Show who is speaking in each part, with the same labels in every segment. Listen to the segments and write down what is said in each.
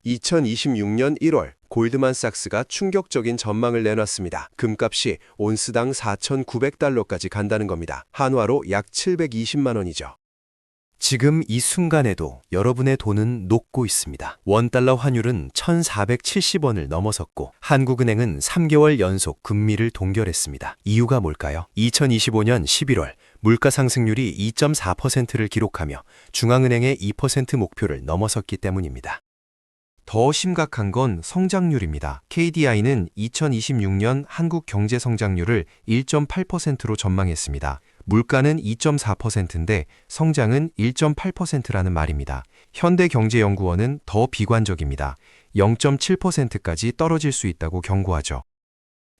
Speaker 1: 2026년 1월 골드만삭스가 충격적인 전망을 내놨습니다. 금값이 온스당 4,900달러까지 간다는 겁니다. 한화로 약 720만 원이죠.
Speaker 2: 지금 이 순간에도 여러분의 돈은 녹고 있습니다. 원달러 환율은 1,470원을 넘어섰고 한국은행은 3개월 연속 금리를 동결했습니다. 이유가 뭘까요? 2025년 11월 물가 상승률이 2.4%를 기록하며 중앙은행의 2% 목표를 넘어섰기 때문입니다. 더 심각한 건 성장률입니다. KDI는 2026년 한국 경제 성장률을 1.8%로 전망했습니다. 물가는 2.4%인데 성장은 1.8%라는 말입니다. 현대경제연구원은 더 비관적입니다. 0.7%까지 떨어질 수 있다고 경고하죠.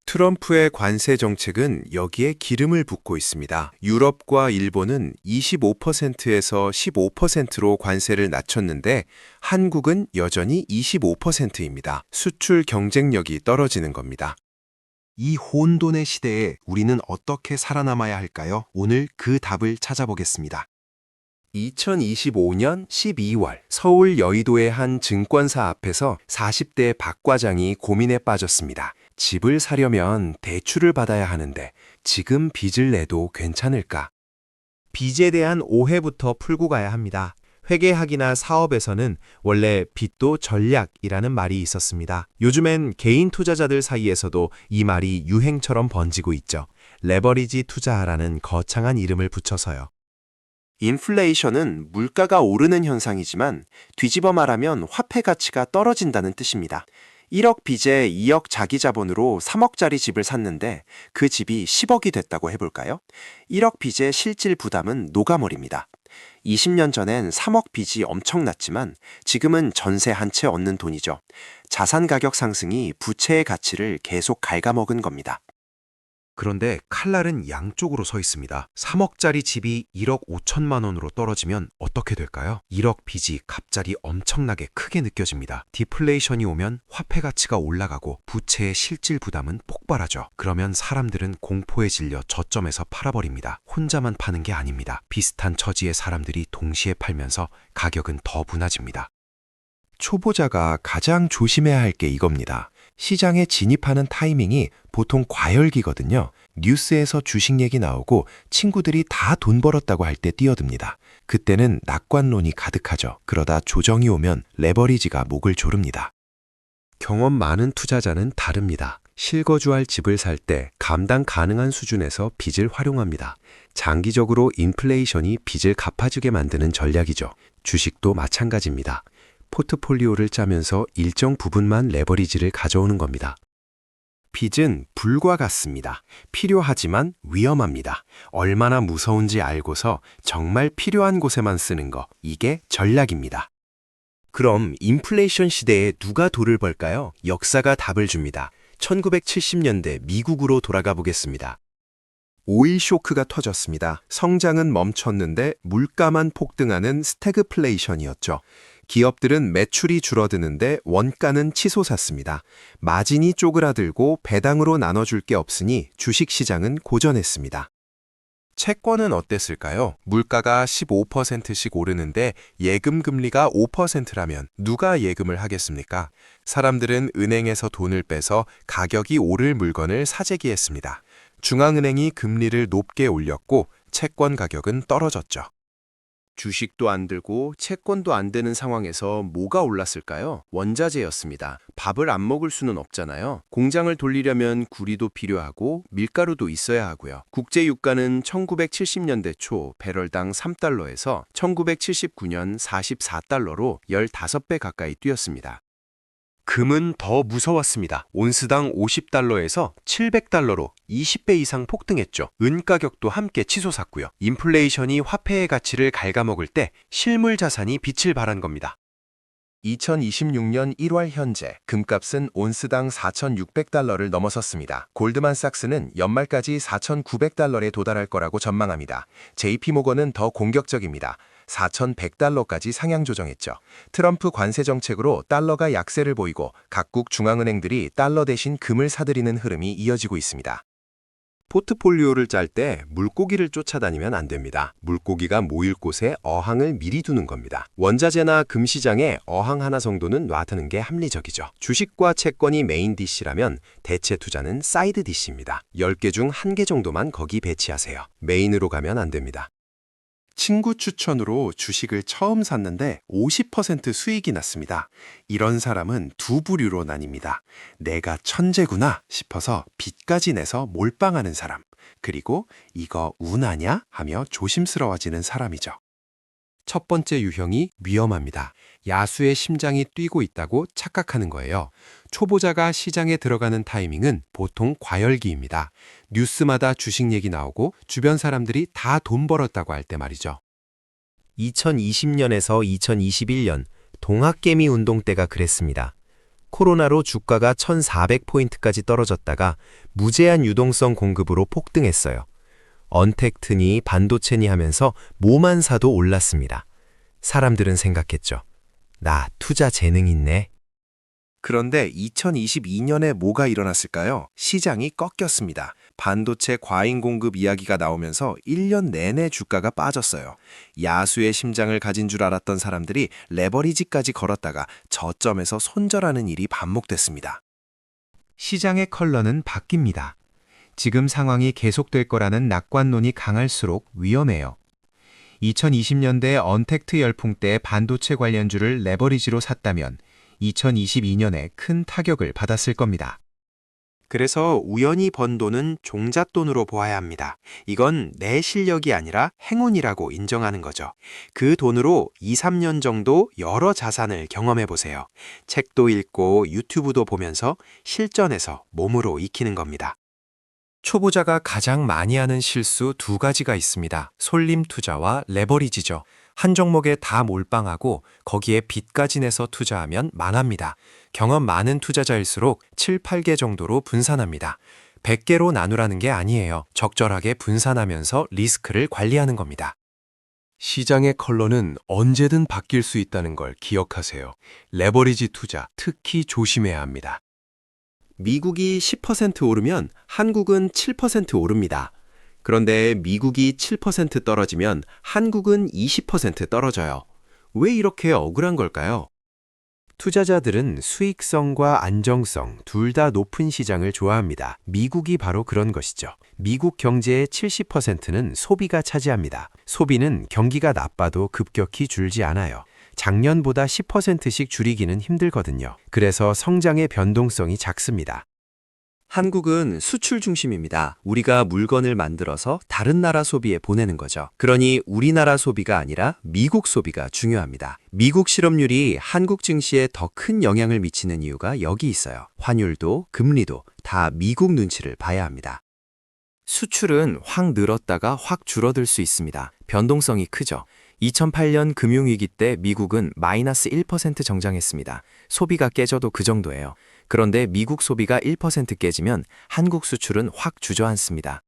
Speaker 3: 트럼프의 관세 정책은 여기에 기름을 붓고 있습니다. 유럽과 일본은 25%에서 15%로 관세를 낮췄는데 한국은 여전히 25%입니다. 수출 경쟁력이 떨어지는 겁니다.
Speaker 4: 이 혼돈의 시대에 우리는 어떻게 살아남아야 할까요? 오늘 그 답을 찾아보겠습니다.
Speaker 1: 2025년 12월 서울 여의도의 한 증권사 앞에서 40대 박 과장이 고민에 빠졌습니다. 집을 사려면 대출을 받아야 하는데 지금 빚을 내도 괜찮을까?
Speaker 5: 빚에 대한 오해부터 풀고 가야 합니다. 회계학이나 사업에서는 원래 빚도 전략이라는 말이 있었습니다. 요즘엔 개인 투자자들 사이에서도 이 말이 유행처럼 번지고 있죠. 레버리지 투자라는 거창한 이름을 붙여서요.
Speaker 6: 인플레이션은 물가가 오르는 현상이지만 뒤집어 말하면 화폐 가치가 떨어진다는 뜻입니다. 1억 빚에 2억 자기 자본으로 3억짜리 집을 샀는데 그 집이 10억이 됐다고 해볼까요? 1억 빚의 실질 부담은 녹아버립니다. 20년 전엔 3억 빚이 엄청났지만 지금은 전세 한 채 얻는 돈이죠. 자산 가격 상승이 부채의 가치를 계속 갉아먹은 겁니다.
Speaker 4: 그런데 칼날은 양쪽으로 서 있습니다. 3억짜리 집이 1억 5천만 원으로 떨어지면 어떻게 될까요? 1억 빚이 갑자기 엄청나게 크게 느껴집니다. 디플레이션이 오면 화폐 가치가 올라가고 부채의 실질 부담은 폭발하죠. 그러면 사람들은 공포에 질려 저점에서 팔아버립니다. 혼자만 파는 게 아닙니다. 비슷한 처지의 사람들이 동시에 팔면서 가격은 더 무너집니다. 초보자가 가장 조심해야 할 게 이겁니다. 시장에 진입하는 타이밍이 보통 과열기거든요. 뉴스에서 주식 얘기 나오고 친구들이 다 돈 벌었다고 할 때 뛰어듭니다. 그때는 낙관론이 가득하죠. 그러다 조정이 오면 레버리지가 목을 조릅니다.
Speaker 1: 경험 많은 투자자는 다릅니다. 실거주할 집을 살 때 감당 가능한 수준에서 빚을 활용합니다. 장기적으로 인플레이션이 빚을 갚아주게 만드는 전략이죠. 주식도 마찬가지입니다. 포트폴리오를 짜면서 일정 부분만 레버리지를 가져오는 겁니다. 빚은 불과 같습니다. 필요하지만 위험합니다. 얼마나 무서운지 알고서 정말 필요한 곳에만 쓰는 거, 이게 전략입니다. 그럼 인플레이션 시대에 누가 돈을 벌까요? 역사가 답을 줍니다. 1970년대 미국으로 돌아가 보겠습니다.
Speaker 3: 오일 쇼크가 터졌습니다. 성장은 멈췄는데 물가만 폭등하는 스태그플레이션이었죠. 기업들은 매출이 줄어드는데 원가는 치솟았습니다. 마진이 쪼그라들고 배당으로 나눠줄 게 없으니 주식시장은 고전했습니다. 채권은 어땠을까요? 물가가 15%씩 오르는데 예금 금리가 5%라면 누가 예금을 하겠습니까? 사람들은 은행에서 돈을 빼서 가격이 오를 물건을 사재기했습니다. 중앙은행이 금리를 높게 올렸고 채권 가격은 떨어졌죠.
Speaker 1: 주식도 안 들고 채권도 안 되는 상황에서 뭐가 올랐을까요? 원자재였습니다. 밥을 안 먹을 수는 없잖아요. 공장을 돌리려면 구리도 필요하고 밀가루도 있어야 하고요. 국제유가는 1970년대 초 배럴당 3달러에서 1979년 44달러로 15배 가까이 뛰었습니다. 금은 더 무서웠습니다. 온스당 50달러에서 700달러로 20배 이상 폭등했죠. 은 가격도 함께 치솟았고요. 인플레이션이 화폐의 가치를 갉아먹을 때 실물 자산이 빛을 발한 겁니다.
Speaker 4: 2026년 1월 현재 금값은 온스당 4,600달러를 넘어섰습니다. 골드만삭스는 연말까지 4,900달러에 도달할 거라고 전망합니다. JP모건은 더 공격적입니다. 4,100달러까지 상향 조정했죠. 트럼프 관세 정책으로 달러가 약세를 보이고 각국 중앙은행들이 달러 대신 금을 사들이는 흐름이 이어지고 있습니다.
Speaker 1: 포트폴리오를 짤 때 물고기를 쫓아다니면 안 됩니다. 물고기가 모일 곳에 어항을 미리 두는 겁니다. 원자재나 금시장에 어항 하나 정도는 놔두는 게 합리적이죠. 주식과 채권이 메인 디시라면 대체 투자는 사이드 디시입니다. 10개 중 1개 정도만 거기 배치하세요. 메인으로 가면 안 됩니다.
Speaker 3: 친구 추천으로 주식을 처음 샀는데 50% 수익이 났습니다. 이런 사람은 두 부류로 나뉩니다. 내가 천재구나 싶어서 빚까지 내서 몰빵하는 사람, 그리고 이거 운 아냐 하며 조심스러워지는 사람이죠.
Speaker 1: 첫 번째 유형이 위험합니다. 야수의 심장이 뛰고 있다고 착각하는 거예요. 초보자가 시장에 들어가는 타이밍은 보통 과열기입니다. 뉴스마다 주식 얘기 나오고 주변 사람들이 다 돈 벌었다고 할 때 말이죠.
Speaker 2: 2020년에서 2021년 동학개미 운동 때가 그랬습니다. 코로나로 주가가 1,400포인트까지 떨어졌다가 무제한 유동성 공급으로 폭등했어요. 언택트니 반도체니 하면서 뭐만 사도 올랐습니다. 사람들은 생각했죠. 나 투자 재능 있네.
Speaker 3: 그런데 2022년에 뭐가 일어났을까요? 시장이 꺾였습니다. 반도체 과잉 공급 이야기가 나오면서 1년 내내 주가가 빠졌어요. 야수의 심장을 가진 줄 알았던 사람들이 레버리지까지 걸었다가 저점에서 손절하는 일이 반복됐습니다.
Speaker 5: 시장의 컬러는 바뀝니다. 지금 상황이 계속될 거라는 낙관론이 강할수록 위험해요. 2020년대 언택트 열풍 때 반도체 관련주를 레버리지로 샀다면 2022년에 큰 타격을 받았을 겁니다.
Speaker 6: 그래서 우연히 번 돈은 종잣돈으로 보아야 합니다. 이건 내 실력이 아니라 행운이라고 인정하는 거죠. 그 돈으로 2, 3년 정도 여러 자산을 경험해 보세요. 책도 읽고 유튜브도 보면서 실전에서 몸으로 익히는 겁니다.
Speaker 2: 초보자가 가장 많이 하는 실수 두 가지가 있습니다. 솔림 투자와 레버리지죠. 한 종목에 다 몰빵하고 거기에 빚까지 내서 투자하면 망합니다. 경험 많은 투자자일수록 7, 8개 정도로 분산합니다. 100개로 나누라는 게 아니에요. 적절하게 분산하면서 리스크를 관리하는 겁니다.
Speaker 1: 시장의 컬러는 언제든 바뀔 수 있다는 걸 기억하세요. 레버리지 투자 특히 조심해야 합니다. 미국이 10% 오르면 한국은 7% 오릅니다. 그런데 미국이 7% 떨어지면 한국은 20% 떨어져요. 왜 이렇게 억울한 걸까요? 투자자들은 수익성과 안정성 둘 다 높은 시장을 좋아합니다. 미국이 바로 그런 것이죠. 미국 경제의 70%는 소비가 차지합니다. 소비는 경기가 나빠도 급격히 줄지 않아요. 작년보다 10%씩 줄이기는 힘들거든요. 그래서 성장의 변동성이 작습니다. 한국은 수출 중심입니다. 우리가 물건을 만들어서 다른 나라 소비에 보내는 거죠. 그러니 우리나라 소비가 아니라 미국 소비가 중요합니다. 미국 실업률이 한국 증시에 더 큰 영향을 미치는 이유가 여기 있어요. 환율도 금리도 다 미국 눈치를 봐야 합니다. 수출은 확 늘었다가 확 줄어들 수 있습니다. 변동성이 크죠. 2008년 금융위기 때 미국은 마이너스 1% 정장했습니다. 소비가 깨져도 그 정도예요. 그런데 미국 소비가 1% 깨지면 한국 수출은 확 주저앉습니다.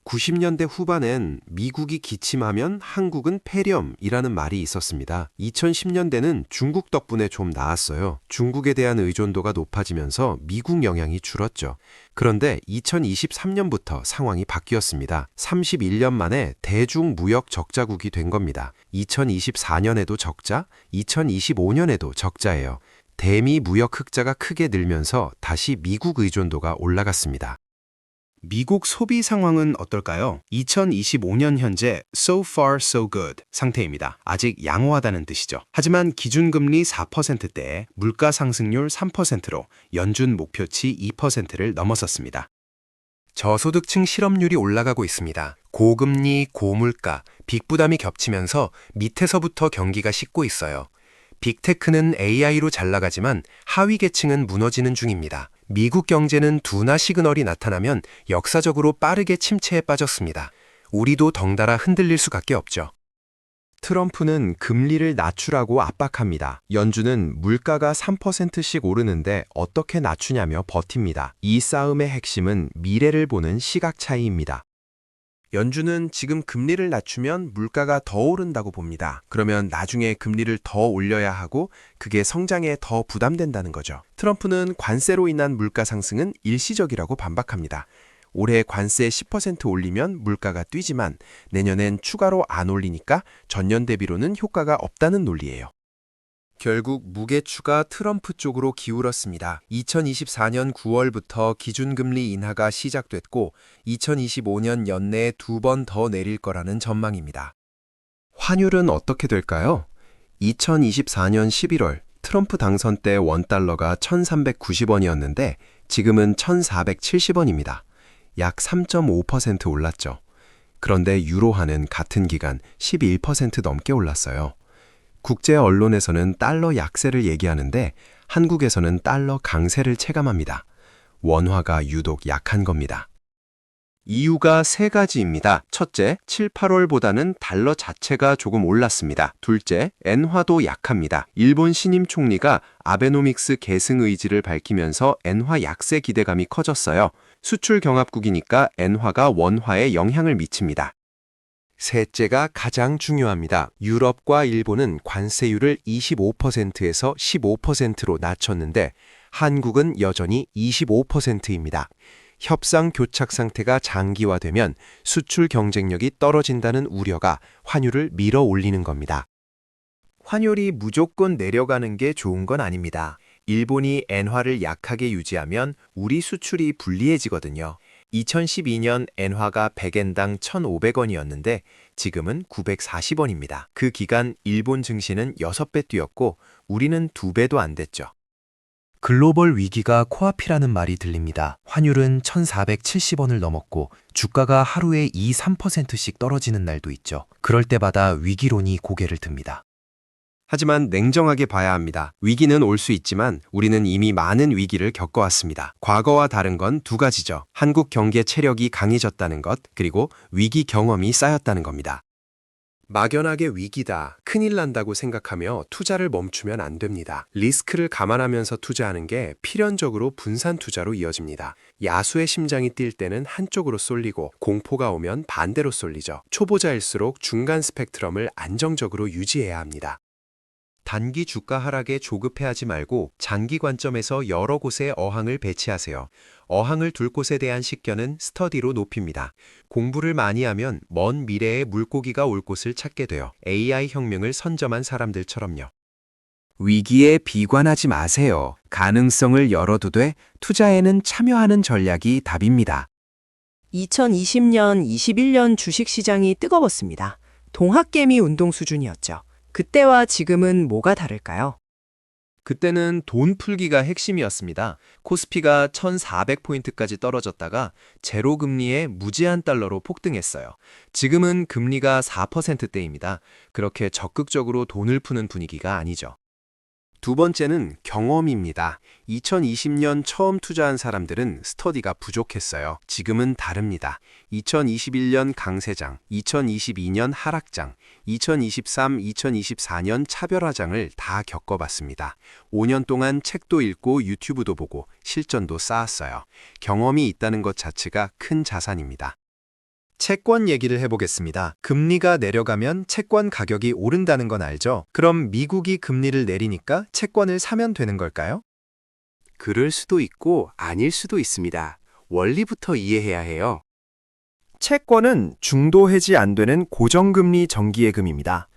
Speaker 1: 90년대 후반엔 미국이 기침하면 한국은 폐렴이라는 말이 있었습니다. 2010년대는 중국 덕분에 좀 나았어요. 중국에 대한 의존도가 높아지면서 미국 영향이 줄었죠. 그런데 2023년부터 상황이 바뀌었습니다. 31년 만에 대중무역 적자국이 된 겁니다. 2024년에도 적자, 2025년에도 적자예요. 대미 무역 흑자가 크게 늘면서 다시 미국 의존도가 올라갔습니다.
Speaker 7: 미국 소비 상황은 어떨까요? 2025년 현재 so far so good 상태입니다. 아직 양호하다는 뜻이죠. 하지만 기준금리 4%대에 물가 상승률 3%로 연준 목표치 2%를 넘어섰습니다.
Speaker 1: 저소득층 실업률이 올라가고 있습니다. 고금리, 고물가, 빅부담이 겹치면서 밑에서부터 경기가 식고 있어요. 빅테크는 AI로 잘 나가지만 하위 계층은 무너지는 중입니다. 미국 경제는 둔화 시그널이 나타나면 역사적으로 빠르게 침체에 빠졌습니다. 우리도 덩달아 흔들릴 수밖에 없죠. 트럼프는 금리를 낮추라고 압박합니다. 연준은 물가가 3%씩 오르는데 어떻게 낮추냐며 버팁니다. 이 싸움의 핵심은 미래를 보는 시각 차이입니다.
Speaker 3: 연준은 지금 금리를 낮추면 물가가 더 오른다고 봅니다. 그러면 나중에 금리를 더 올려야 하고 그게 성장에 더 부담된다는 거죠. 트럼프는 관세로 인한 물가 상승은 일시적이라고 반박합니다. 올해 관세 10% 올리면 물가가 뛰지만 내년엔 추가로 안 올리니까 전년 대비로는 효과가 없다는 논리예요. 결국 무게추가 트럼프 쪽으로 기울었습니다. 2024년 9월부터 기준금리 인하가 시작됐고 2025년 연내에 2번 더 내릴 거라는 전망입니다.
Speaker 1: 환율은 어떻게 될까요? 2024년 11월 트럼프 당선 때 원달러가 1,390원이었는데 지금은 1,470원입니다. 약 3.5% 올랐죠. 그런데 유로화는 같은 기간 11% 넘게 올랐어요. 국제 언론에서는 달러 약세를 얘기하는데 한국에서는 달러 강세를 체감합니다. 원화가 유독 약한 겁니다. 이유가 세 가지입니다. 첫째, 7, 8월보다는 달러 자체가 조금 올랐습니다. 둘째, 엔화도 약합니다. 일본 신임 총리가 아베노믹스 계승 의지를 밝히면서 엔화 약세 기대감이 커졌어요. 수출 경합국이니까 엔화가 원화에 영향을 미칩니다.
Speaker 2: 셋째가 가장 중요합니다. 유럽과 일본은 관세율을 25%에서 15%로 낮췄는데 한국은 여전히 25%입니다. 협상 교착 상태가 장기화되면 수출 경쟁력이 떨어진다는 우려가 환율을 밀어 올리는 겁니다.
Speaker 5: 환율이 무조건 내려가는 게 좋은 건 아닙니다. 일본이 엔화를 약하게 유지하면 우리 수출이 불리해지거든요. 2012년 엔화가 100엔당 1,500원이었는데 지금은 940원입니다. 그 기간 일본 증시는 6배 뛰었고 우리는 2배도 안 됐죠. 글로벌 위기가 코앞이라는 말이 들립니다. 환율은 1,470원을 넘었고 주가가 하루에 2, 3%씩 떨어지는 날도 있죠. 그럴 때마다 위기론이 고개를 듭니다.
Speaker 1: 하지만 냉정하게 봐야 합니다. 위기는 올 수 있지만 우리는 이미 많은 위기를 겪어왔습니다. 과거와 다른 건 두 가지죠. 한국 경제 체력이 강해졌다는 것, 그리고 위기 경험이 쌓였다는 겁니다.
Speaker 3: 막연하게 위기다, 큰일 난다고 생각하며 투자를 멈추면 안 됩니다. 리스크를 감안하면서 투자하는 게 필연적으로 분산 투자로 이어집니다. 야수의 심장이 뛸 때는 한쪽으로 쏠리고 공포가 오면 반대로 쏠리죠. 초보자일수록 중간 스펙트럼을 안정적으로 유지해야 합니다.
Speaker 1: 단기 주가 하락에 조급해하지 말고 장기 관점에서 여러 곳에 어항을 배치하세요. 어항을 둘 곳에 대한 식견은 스터디로 높입니다. 공부를 많이 하면 먼 미래에 물고기가 올 곳을 찾게 돼요. AI 혁명을 선점한 사람들처럼요.
Speaker 7: 위기에 비관하지 마세요. 가능성을 열어두되 투자에는 참여하는 전략이 답입니다.
Speaker 8: 2020년, 21년 주식시장이 뜨거웠습니다. 동학개미 운동 수준이었죠. 그때와 지금은 뭐가 다를까요?
Speaker 3: 그때는 돈 풀기가 핵심이었습니다. 코스피가 1,400포인트까지 떨어졌다가 제로 금리에 무제한 달러로 폭등했어요. 지금은 금리가 4%대입니다. 그렇게 적극적으로 돈을 푸는 분위기가 아니죠. 두 번째는 경험입니다. 2020년 처음 투자한 사람들은 스터디가 부족했어요. 지금은 다릅니다. 2021년 강세장, 2022년 하락장, 2023, 2024년 차별화장을 다 겪어봤습니다. 5년 동안 책도 읽고 유튜브도 보고 실전도 쌓았어요. 경험이 있다는 것 자체가 큰 자산입니다.
Speaker 5: 채권 얘기를 해보겠습니다. 금리가 내려가면 채권 가격이 오른다는 건 알죠? 그럼 미국이 금리를 내리니까 채권을 사면 되는 걸까요?
Speaker 3: 그럴 수도 있고 아닐 수도 있습니다. 원리부터 이해해야 해요.
Speaker 5: 채권은 중도 해지 안 되는 고정금리 정기예금입니다.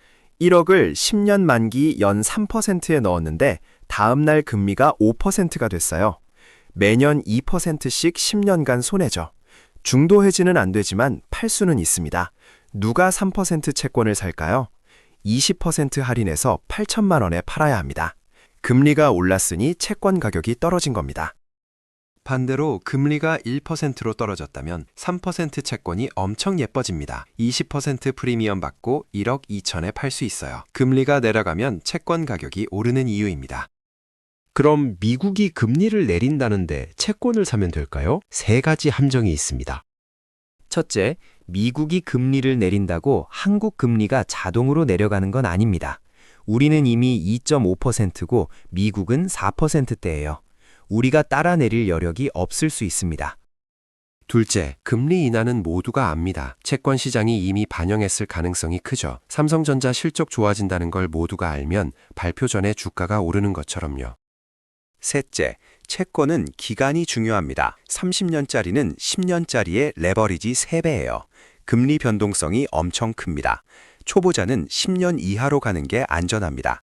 Speaker 5: 1억을 10년 만기 연 3%에 넣었는데 다음날 금리가 5%가 됐어요. 매년 2%씩 10년간 손해죠. 중도 해지는 안 되지만 팔 수는 있습니다. 누가 3% 채권을 살까요? 20% 할인해서 8천만 원에 팔아야 합니다. 금리가 올랐으니 채권 가격이 떨어진 겁니다.
Speaker 1: 반대로 금리가 1%로 떨어졌다면 3% 채권이 엄청 예뻐집니다. 20% 프리미엄 받고 1억 2천에 팔 수 있어요. 금리가 내려가면 채권 가격이 오르는 이유입니다. 그럼 미국이 금리를 내린다는데 채권을 사면 될까요? 세 가지 함정이 있습니다.
Speaker 5: 첫째, 미국이 금리를 내린다고 한국 금리가 자동으로 내려가는 건 아닙니다. 우리는 이미 2.5%고 미국은 4%대예요. 우리가 따라 내릴 여력이 없을 수 있습니다.
Speaker 1: 둘째, 금리 인하는 모두가 압니다. 채권 시장이 이미 반영했을 가능성이 크죠. 삼성전자 실적 좋아진다는 걸 모두가 알면 발표 전에 주가가 오르는 것처럼요. 셋째, 채권은 기간이 중요합니다. 30년짜리는 10년짜리의 레버리지 3배예요. 금리 변동성이 엄청 큽니다. 초보자는 10년 이하로 가는 게 안전합니다.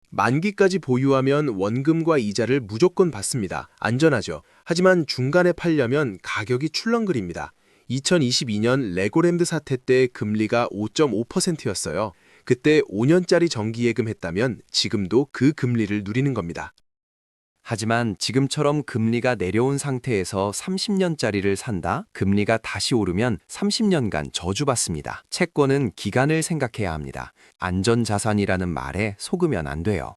Speaker 5: 만기까지 보유하면 원금과 이자를 무조건 받습니다. 안전하죠. 하지만 중간에 팔려면 가격이 출렁거립니다. 2022년 레고랜드 사태 때 금리가 5.5%였어요. 그때 5년짜리 정기예금 했다면 지금도 그 금리를 누리는 겁니다.
Speaker 2: 하지만 지금처럼 금리가 내려온 상태에서 30년짜리를 산다? 금리가 다시 오르면 30년간 저주받습니다. 채권은 기간을 생각해야 합니다. 안전자산이라는 말에 속으면 안 돼요.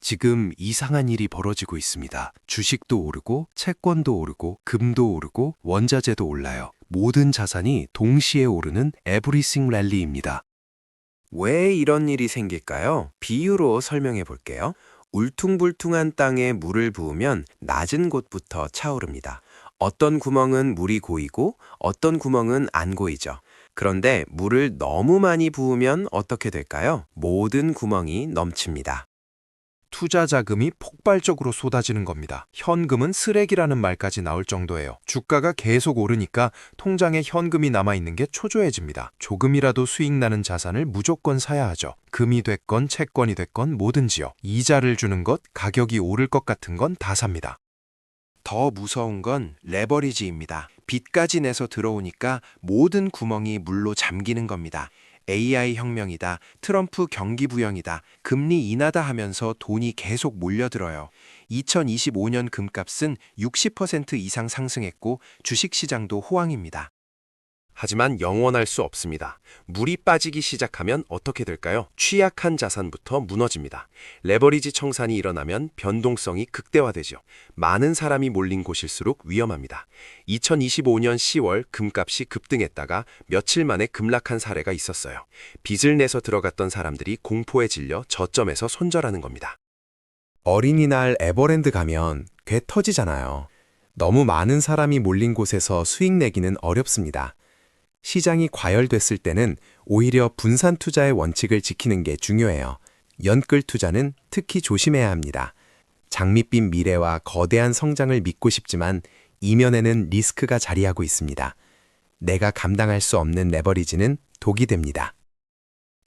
Speaker 4: 지금 이상한 일이 벌어지고 있습니다. 주식도 오르고 채권도 오르고 금도 오르고 원자재도 올라요. 모든 자산이 동시에 오르는 에브리싱 랠리입니다.
Speaker 1: 왜 이런 일이 생길까요? 비유로 설명해 볼게요. 울퉁불퉁한 땅에 물을 부으면 낮은 곳부터 차오릅니다. 어떤 구멍은 물이 고이고 어떤 구멍은 안 고이죠. 그런데 물을 너무 많이 부으면 어떻게 될까요? 모든 구멍이 넘칩니다.
Speaker 4: 투자 자금이 폭발적으로 쏟아지는 겁니다. 현금은 쓰레기라는 말까지 나올 정도예요. 주가가 계속 오르니까 통장에 현금이 남아있는 게 초조해집니다. 조금이라도 수익 나는 자산을 무조건 사야 하죠. 금이 됐건 채권이 됐건 뭐든지요. 이자를 주는 것, 가격이 오를 것 같은 건 다 삽니다.
Speaker 1: 더 무서운 건 레버리지입니다. 빚까지 내서 들어오니까 모든 구멍이 물로 잠기는 겁니다. AI 혁명이다, 트럼프 경기 부양이다, 금리 인하다 하면서 돈이 계속 몰려들어요. 2025년 금값은 60% 이상 상승했고 주식시장도 호황입니다. 하지만 영원할 수 없습니다. 물이 빠지기 시작하면 어떻게 될까요? 취약한 자산부터 무너집니다. 레버리지 청산이 일어나면 변동성이 극대화되죠. 많은 사람이 몰린 곳일수록 위험합니다. 2025년 10월 금값이 급등했다가 며칠 만에 급락한 사례가 있었어요. 빚을 내서 들어갔던 사람들이 공포에 질려 저점에서 손절하는 겁니다.
Speaker 5: 어린이날 에버랜드 가면 꽤 터지잖아요. 너무 많은 사람이 몰린 곳에서 수익 내기는 어렵습니다. 시장이 과열됐을 때는 오히려 분산 투자의 원칙을 지키는 게 중요해요. 연끌 투자는 특히 조심해야 합니다. 장밋빛 미래와 거대한 성장을 믿고 싶지만 이면에는 리스크가 자리하고 있습니다. 내가 감당할 수 없는 레버리지는 독이 됩니다.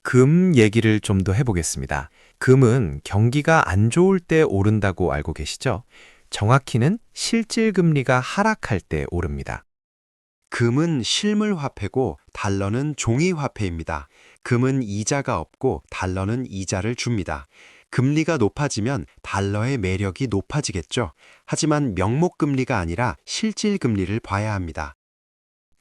Speaker 5: 금 얘기를 좀 더 해보겠습니다. 금은 경기가 안 좋을 때 오른다고 알고 계시죠? 정확히는 실질 금리가 하락할 때 오릅니다.
Speaker 1: 금은 실물 화폐고 달러는 종이 화폐입니다. 금은 이자가 없고 달러는 이자를 줍니다. 금리가 높아지면 달러의 매력이 높아지겠죠. 하지만 명목금리가 아니라 실질금리를 봐야 합니다.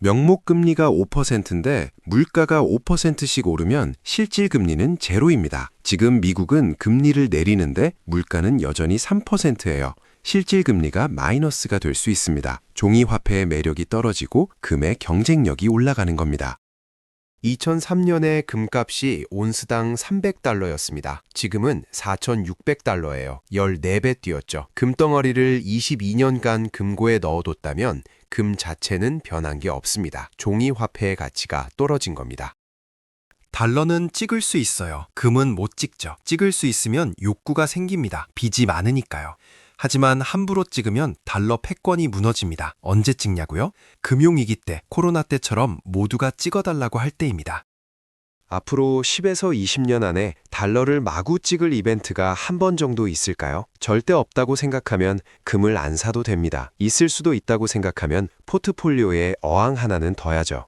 Speaker 1: 명목금리가 5%인데 물가가 5%씩 오르면 실질금리는 제로입니다. 지금 미국은 금리를 내리는데 물가는 여전히 3%예요. 실질금리가 마이너스가 될 수 있습니다. 종이화폐의 매력이 떨어지고 금의 경쟁력이 올라가는 겁니다.
Speaker 3: 2003년에 금값이 온스당 300달러였습니다. 지금은 4,600달러예요. 14배 뛰었죠. 금덩어리를 22년간 금고에 넣어뒀다면 금 자체는 변한 게 없습니다. 종이화폐의 가치가 떨어진 겁니다.
Speaker 2: 달러는 찍을 수 있어요. 금은 못 찍죠. 찍을 수 있으면 욕구가 생깁니다. 빚이 많으니까요. 하지만 함부로 찍으면 달러 패권이 무너집니다. 언제 찍냐고요? 금융위기 때, 코로나 때처럼 모두가 찍어달라고 할 때입니다.
Speaker 1: 앞으로 10에서 20년 안에 달러를 마구 찍을 이벤트가 한 번 정도 있을까요? 절대 없다고 생각하면 금을 안 사도 됩니다. 있을 수도 있다고 생각하면 포트폴리오에 어항 하나는 둬야죠.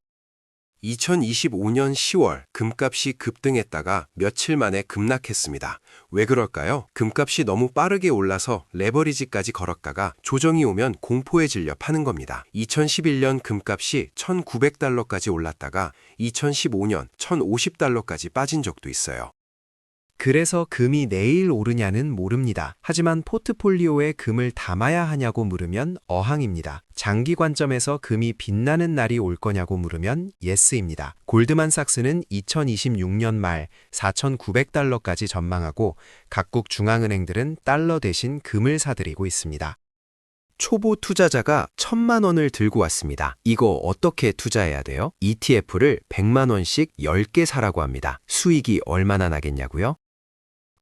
Speaker 1: 2025년 10월 금값이 급등했다가 며칠 만에 급락했습니다. 왜 그럴까요? 금값이 너무 빠르게 올라서 레버리지까지 걸었다가 조정이 오면 공포에 질려 파는 겁니다. 2011년 금값이 1,900달러까지 올랐다가 2015년 1,050달러까지 빠진 적도 있어요.
Speaker 2: 그래서 금이 내일 오르냐는 모릅니다. 하지만 포트폴리오에 금을 담아야 하냐고 물으면 어항입니다. 장기 관점에서 금이 빛나는 날이 올 거냐고 물으면 예스입니다. 골드만삭스는 2026년 말 4,900달러까지 전망하고 각국 중앙은행들은 달러 대신 금을 사들이고 있습니다.
Speaker 1: 초보 투자자가 1,000만 원을 들고 왔습니다. 이거 어떻게 투자해야 돼요? ETF를 100만 원씩 10개 사라고 합니다. 수익이 얼마나 나겠냐고요?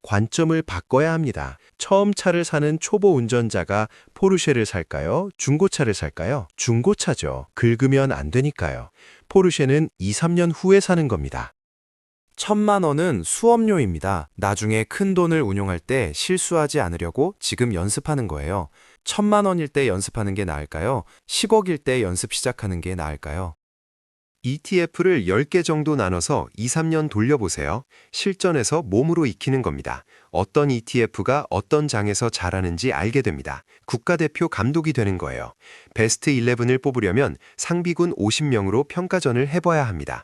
Speaker 7: 관점을 바꿔야 합니다. 처음 차를 사는 초보 운전자가 포르쉐를 살까요? 중고차를 살까요? 중고차죠. 긁으면 안 되니까요. 포르쉐는 2, 3년 후에 사는 겁니다.
Speaker 2: 1,000만 원은 수업료입니다. 나중에 큰 돈을 운용할 때 실수하지 않으려고 지금 연습하는 거예요. 1,000만 원일 때 연습하는 게 나을까요? 10억일 때 연습 시작하는 게 나을까요?
Speaker 1: ETF를 10개 정도 나눠서 2, 3년 돌려보세요. 실전에서 몸으로 익히는 겁니다. 어떤 ETF가 어떤 장에서 잘하는지 알게 됩니다. 국가대표 감독이 되는 거예요. 베스트 11을 뽑으려면 상비군 50명으로 평가전을 해봐야 합니다.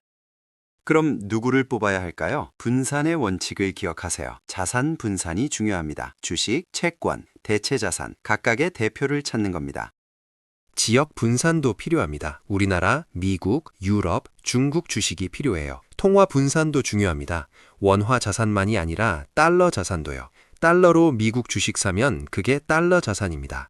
Speaker 6: 그럼 누구를 뽑아야 할까요? 분산의 원칙을 기억하세요. 자산 분산이 중요합니다. 주식, 채권, 대체자산, 각각의 대표를 찾는 겁니다.
Speaker 1: 지역 분산도 필요합니다. 우리나라, 미국, 유럽, 중국 주식이 필요해요. 통화 분산도 중요합니다. 원화 자산만이 아니라 달러 자산도요. 달러로 미국 주식 사면 그게 달러 자산입니다.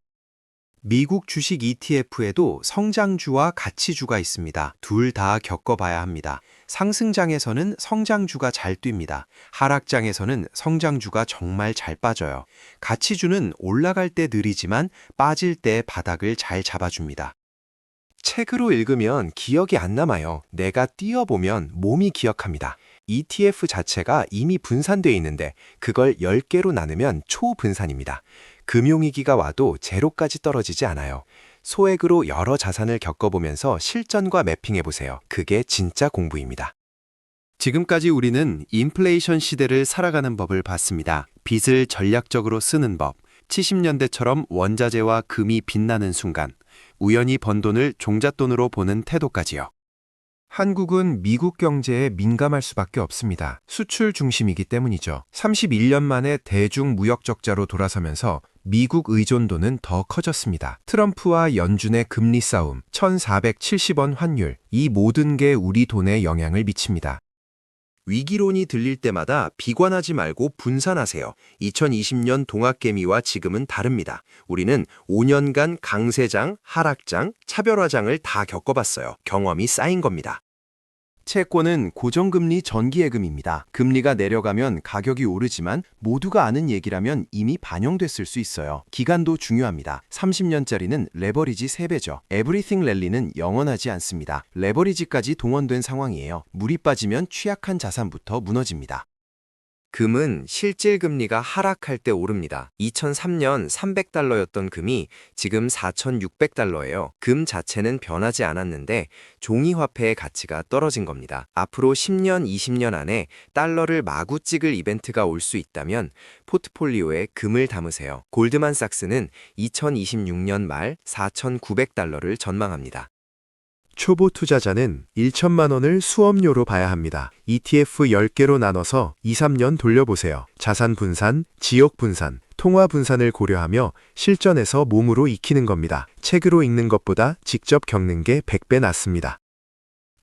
Speaker 5: 미국 주식 ETF에도 성장주와 가치주가 있습니다. 둘 다 겪어봐야 합니다. 상승장에서는 성장주가 잘 뜁니다. 하락장에서는 성장주가 정말 잘 빠져요. 가치주는 올라갈 때 느리지만 빠질 때 바닥을 잘 잡아줍니다.
Speaker 3: 책으로 읽으면 기억이 안 남아요. 내가 뛰어보면 몸이 기억합니다. ETF 자체가 이미 분산돼 있는데 그걸 10개로 나누면 초분산입니다. 금융위기가 와도 제로까지 떨어지지 않아요. 소액으로 여러 자산을 겪어보면서 실전과 매핑해보세요. 그게 진짜 공부입니다.
Speaker 1: 지금까지 우리는 인플레이션 시대를 살아가는 법을 봤습니다. 빚을 전략적으로 쓰는 법, 70년대처럼 원자재와 금이 빛나는 순간, 우연히 번 돈을 종잣돈으로 보는 태도까지요.
Speaker 5: 한국은 미국 경제에 민감할 수밖에 없습니다. 수출 중심이기 때문이죠. 31년 만에 대중 무역 적자로 돌아서면서 미국 의존도는 더 커졌습니다. 트럼프와 연준의 금리 싸움, 1,470원 환율, 이 모든 게 우리 돈에 영향을 미칩니다.
Speaker 3: 위기론이 들릴 때마다 비관하지 말고 분산하세요. 2020년 동학개미와 지금은 다릅니다. 우리는 5년간 강세장, 하락장, 차별화장을 다 겪어봤어요. 경험이 쌓인 겁니다.
Speaker 5: 채권은 고정금리 전기예금입니다. 금리가 내려가면 가격이 오르지만 모두가 아는 얘기라면 이미 반영됐을 수 있어요. 기간도 중요합니다. 30년짜리는 레버리지 3배죠. 에브리띵 랠리는 영원하지 않습니다. 레버리지까지 동원된 상황이에요. 물이 빠지면 취약한 자산부터 무너집니다.
Speaker 3: 금은 실질 금리가 하락할 때 오릅니다. 2003년 300달러였던 금이 지금 4,600달러예요. 금 자체는 변하지 않았는데 종이화폐의 가치가 떨어진 겁니다. 앞으로 10년, 20년 안에 달러를 마구 찍을 이벤트가 올 수 있다면 포트폴리오에 금을 담으세요. 골드만삭스는 2026년 말 4,900달러를 전망합니다.
Speaker 5: 초보 투자자는 1천만 원을 수업료로 봐야 합니다. ETF 10개로 나눠서 2, 3년 돌려보세요. 자산 분산, 지역 분산, 통화 분산을 고려하며 실전에서 몸으로 익히는 겁니다. 책으로 읽는 것보다 직접 겪는 게 100배 낫습니다.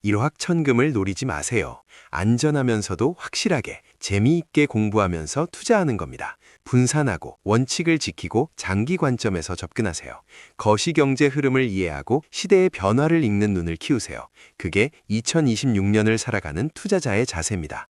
Speaker 3: 일확천금을 노리지 마세요. 안전하면서도 확실하게, 재미있게 공부하면서 투자하는 겁니다. 분산하고 원칙을 지키고 장기 관점에서 접근하세요. 거시경제 흐름을 이해하고 시대의 변화를 읽는 눈을 키우세요. 그게 2026년을 살아가는 투자자의 자세입니다.